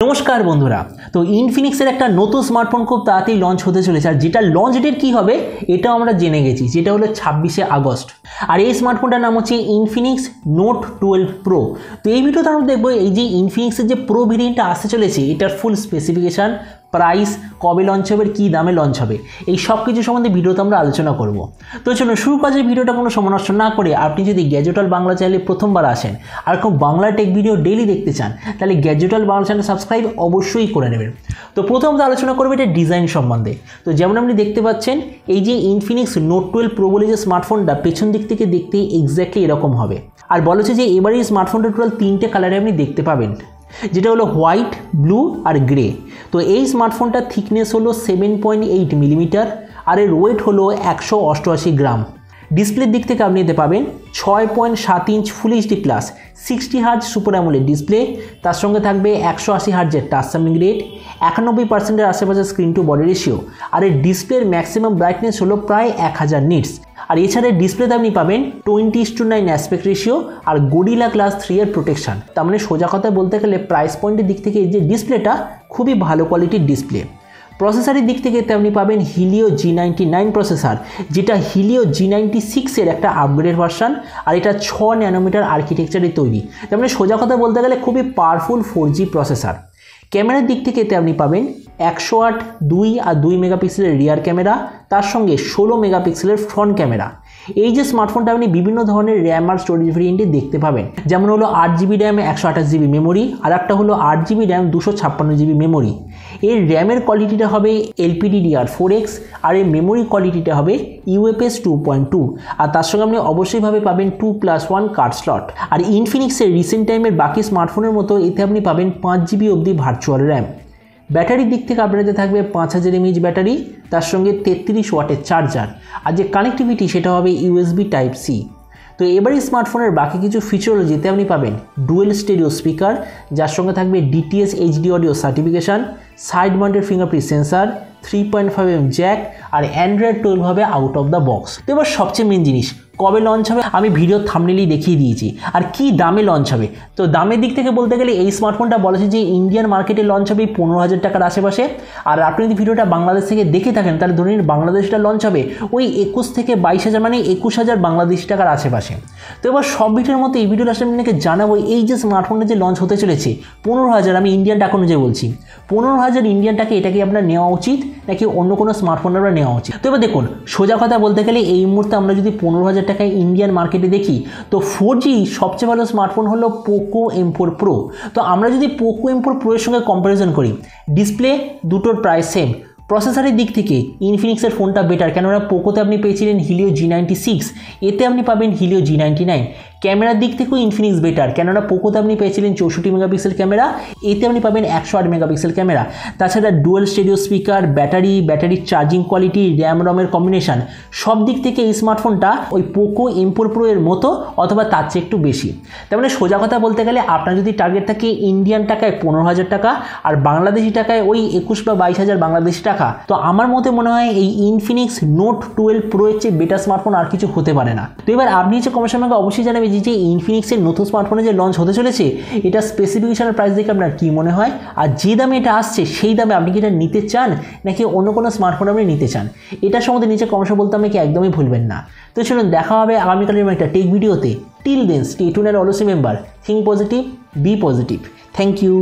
नमस्कार बंधुरा तो इनफिनिक्सের একটা নতুন স্মার্টফোন খুব তাড়াতাড়ি লঞ্চ হতে চলেছে আর যেটা লঞ্চ ডেট কি হবে এটাও আমরা জেনে গেছি যেটা হলো 26শে আগস্ট আর এই স্মার্টফোনটার নাম হচ্ছে ইনফিনিক্স নোট 12 প্রো। তো এই ভিডিওতে আমরা দেখব এই যে ইনফিনিক্সের যে প্রো ভেরিয়েন্টটা আসতে চলেছে এটার ফুল স্পেসিফিকেশন, प्राइस कब लॉन्च হবে কি দামে লঞ্চ হবে এই সব কিছু সম্বন্ধে ভিডিওতে আমরা আলোচনা করব। তো চলুন শুরু করা যাক ভিডিওটা কোনো সময় নষ্ট না করে। আপনি যদি গ্যাজেট ওয়ার্ল্ড বাংলা চ্যানেলে প্রথমবার আসেন আর কোন বাংলা টেক ভিডিও ডেইলি দেখতে চান তাহলে gadget world Bangla channel subscribe অবশ্যই করে নেবেন। তো প্রথমত আলোচনা করব এটা ডিজাইন সম্বন্ধে। তো যেমন আপনি দেখতে পাচ্ছেন এই যে ইনফিনিক্স নোট 12 প্রো বলে যে স্মার্টফোনটা পেছন দিক থেকে দেখতে এক্স্যাক্টলি এরকম হবে। আর বলা হচ্ছে যে এবারে এই স্মার্টফোনটা টোটাল 3টে কালারে আপনি দেখতে পাবেন, যেটা হলো হোয়াইট, ব্লু আর গ্রে। তো এই স্মার্টফোনটার থিকনেস হলো 7.8 মিলিমিটার আর এর ওয়েট হলো 188 গ্রাম। ডিসপ্লের দিক থেকে আপনি নিতে পাবেন 6.7 inch full HD plus 60 hertz super AMOLED display, তার সঙ্গে থাকবে 180 হার্জের টাচ সামিং রেট, 91% আশেপাশে স্ক্রিন টু বডি রেশিও আর এর ডিসপ্লের ম্যাক্সিমাম ব্রাইটনেস হলো প্রায় 1000 নিটস। আর এছাড়া ডিসপ্লেতে আপনি পাবেন 20:9 অ্যাসপেক্ট রেশিও আর গরিলা গ্লাস 3 এর প্রোটেকশন। তার মানে সোজা কথা বলতে গেলে প্রাইস পয়েন্টের দিক থেকে এই যে ডিসপ্লেটা খুবই ভালো কোয়ালিটির ডিসপ্লে। প্রসেসরের দিক থেকে আপনি পাবেন হিলিও G99 প্রসেসর, যেটা হিলিও G96 এর একটা আপগ্রেড ভার্সন আর এটা 6 ন্যানোমিটার আর্কিটেকচারে তৈরি। তার মানে সোজা কথা বলতে গেলে খুবই পাওয়ারফুল 4G প্রসেসর। ক্যামেরার দিক থেকে আপনি পাবেন 108, 2 আর 2 মেগাপিক্সেলের রিয়ার ক্যামেরা, তার সঙ্গে 16 মেগাপিক্সেলের ফ্রন্ট ক্যামেরা। এই যে স্মার্টফোনটা আপনি বিভিন্ন ধরনের র্যাম আর স্টোরেজ ভেরিয়েন্টে দেখতে পাবেন, যেমন হলো 8GB র্যাম 128GB মেমোরি আর একটা হলো 8GB র্যাম 256GB মেমোরি। এর র্যামের কোয়ালিটিটা হবে LPDDR4X আর এর মেমোরি কোয়ালিটিটা হবে UFS 2.2 আর তার সঙ্গে আপনি অবশ্যইভাবে পাবেন 2+1 কার্ড স্লট। আর ইনফিনিক্সের রিসেন্ট টাইমের বাকি স্মার্টফোনের মতো এতে আপনি পাবেন 5GB অবধি ভার্চুয়াল র্যাম। ব্যাটারির দিক থেকে আপনাদের থাকবে 5000 mAh ব্যাটারি, তার সঙ্গে 33 ওয়াটের চার্জার আর যে কানেক্টিভিটি সেটা হবে USB Type-C। তো এবারে স্মার্টফোনের বাকি কিছু ফিচার হলো যেতে আপনি পাবেন ডুয়েল স্টেরিও স্পিকার, যার সঙ্গে থাকবে DTS HD audio certification, side mounted fingerprint sensor, 3.5mm jack আর অ্যান্ড্রয়েড 12 হবে আউট অফ দ্য বক্স। তো এবার সবচেয়ে মেন জিনিস কবে লঞ্চ হবে আমি ভিডিও থাম্বনেইলেই দেখিয়ে দিয়েছি আর কি দামে লঞ্চ হবে। তো দামের দিক থেকে বলতে গেলে এই স্মার্টফোনটা বলেছে যে ইন্ডিয়ান মার্কেটে লঞ্চ হবে 15,000 টাকার আশেপাশে। আর আপনি যদি ভিডিওটা বাংলাদেশ থেকে দেখে থাকেন তাহলে ধরে নিন বাংলাদেশটা লঞ্চ হবে ওই 21 থেকে 22,000 মানে 21,000 বাংলাদেশি টাকার আশেপাশে। তো এবার সব ভিডিওর মতো এই ভিডিওটা আসলে আপনাকে জানাবো এই যে স্মার্টফোনটা যে লঞ্চ হতে চলেছে 15,000, আমি ইন্ডিয়ান টাকা অনুযায়ী বলছি 15,000 ইন্ডিয়ান টাকা, এটাকে আপনার নেওয়া উচিত নাকি অন্য কোনো স্মার্টফোন আমরা নেওয়া উচিত। তো এবার দেখুন সোজা কথা বলতে গেলে এই মুহূর্তে আমরা যদি 15,000 টাকায় ইন্ডিয়ান মার্কেটে দেখি তো 4G সবচেয়ে ভালো স্মার্টফোন হলো পোকো M4 প্রো। তো আমরা যদি পোকো M4 প্রো এর সঙ্গে কম্পারিজন করি ডিসপ্লে দুটোর প্রাইস সেম। প্রসেসরের দিক থেকে ইনফিনিক্সের ফোনটা বেটার, কেননা পোকোতে আপনি পেয়েছিলেন হিলিও G96, এতে আপনি পাবেন হিলিও G99। ক্যামেরার দিক থেকেও ইনফিনিক্স বেটার, কেননা পোকোতে আপনি পেয়েছিলেন 64 মেগাপিক্সেল ক্যামেরা, এতে আপনি পাবেন 108 মেগাপিক্সেল ক্যামেরা। তাছাড়া ডুয়েল স্টেরিও স্পিকার, ব্যাটারির চার্জিং কোয়ালিটি, র্যাম রমের কম্বিনেশন সব দিক থেকে এই স্মার্টফোনটা ওই পোকো M4 প্রো এর মতো অথবা তার চেয়ে একটু বেশি। তার মানে সোজা কথা বলতে গেলে আপনার যদি টার্গেট থাকে ইন্ডিয়ান টাকায় 15,000 টাকা আর বাংলাদেশি টাকায় ওই 21 বা 22,000 বাংলাদেশি টাকা, তো আমার মতে মনে হয় এই ইনফিনিক্স নোট 12 প্রো এর চেয়ে বেটার স্মার্টফোন আর কিছু হতে পারে না। তো এবার আপনি যে কমেন্টে আমাকে অবশ্যই জানাবেন যে ইনফিনিক্সের নতুন স্মার্টফোনে যে লঞ্চ হতে চলেছে এটা স্পেসিফিকেশনের প্রাইস দেখে আপনার কী মনে হয়, আর যে দামে এটা আসছে সেই দামে আপনি কি এটা নিতে চান নাকি অন্য কোনো স্মার্টফোন আপনি নিতে চান, এটার সম্বন্ধে নিচে কমেন্টে বলতে আমাকে একদমই ভুলবেন না। তো চলুন দেখা হবে আগামীকালের একটা টেক ভিডিওতে। Till then stay tuned and always remember, think positive, be positive. Thank you.